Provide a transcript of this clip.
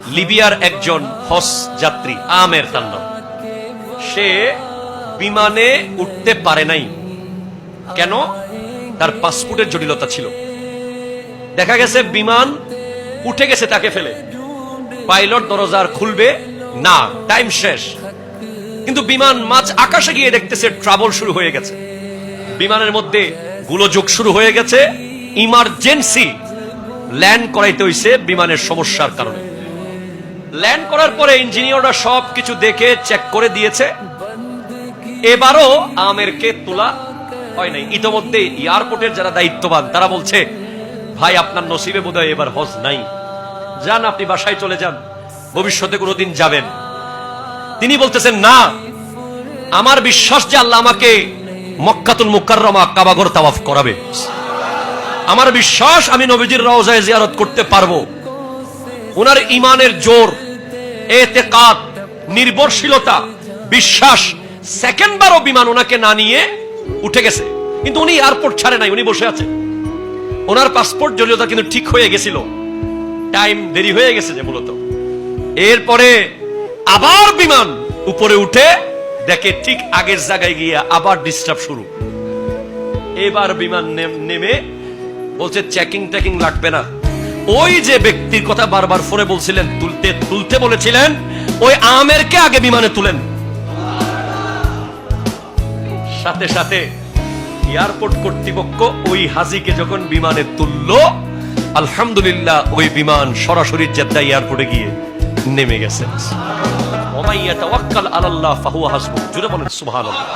লিবিয়ার একজন হজ যাত্রী আমের তার নাম, সে বিমানে উঠতে পারে নাই। কেন? তার পাসপোর্টের জটিলতা ছিল। দেখা গেছে বিমান উঠে গেছে তাকে ফেলে, পাইলট দরজার খুলবে না, টাইম শেষ। কিন্তু বিমান মাঝ আকাশে গিয়ে দেখতেছে ট্রাবল শুরু হয়ে গেছে, বিমানের মধ্যে গোলযোগ শুরু হয়ে গেছে, ইমার্জেন্সি ল্যান্ড করাইতে হইছে বিমানের সমস্যার কারণে। ল্যান্ড করার পরে ইঞ্জিনিয়াররা সবকিছু দেখে চেক করে দিয়েছে, এবারও আমেরকে তোলা হয় নাই। ইতোমধ্যে এয়ারপোর্টের যারা দায়িত্ববান তারা বলছে, ভাই আপনার নসিবে বোধহয় এবার হজ নাই, যান আপনি বাসায় চলে যান, ভবিষ্যতে কোনোদিন যাবেন। তিনি বলতেছেন, না, আমার বিশ্বাস যে আল্লাহ আমাকে মক্কাতুল মুকাররমা কাবাঘর তাওয়াফ করাবে, আমার বিশ্বাস আমি নবীজির রওজায় জিয়ারত করতে পারবো। ওনার ইমানের জোর, এতেকাদ, নির্ভরশীলতা, বিশ্বাস, সেকেন্ডবারও বিমান ওনাকে না নিয়ে উঠে গেছে। কিন্তু উনি এয়ারপোর্ট ছাড়ে নাই, উনি বসে আছে। ওনার পাসপোর্ট জটিলতা কিন্তু ঠিক হয়ে গেছিল, টাইম দেরি হয়ে গেছে যে মূলত। এরপরে আবার বিমান উপরে উঠে দেখে ঠিক আগের জায়গায় গিয়ে আবার ডিস্টার্ব শুরু। এবার বিমান নেমে বলছে চেকিং টেকিং লাগবে না। ওই যে ব্যক্তির কথা বারবার ফোনে বলছিলেন, তুলতে বলেছিলেন, ওই আমেরকে আগে বিমানে তুলেন। সাথে সাথে এয়ারপোর্ট কর্তৃপক্ষ ওই হাজিকে যখন বিমানে তুললো, আলহামদুলিল্লাহ ওই বিমান সরাসরি জেদ্দা এয়ারপোর্টে গিয়ে নেমে গেছে। ওয়া মান ইয়াতাওয়াক্কাল আলাল্লাহ ফাহুয়া হাসবুহ, জুড়ে বলেন সুবহানাল্লাহ।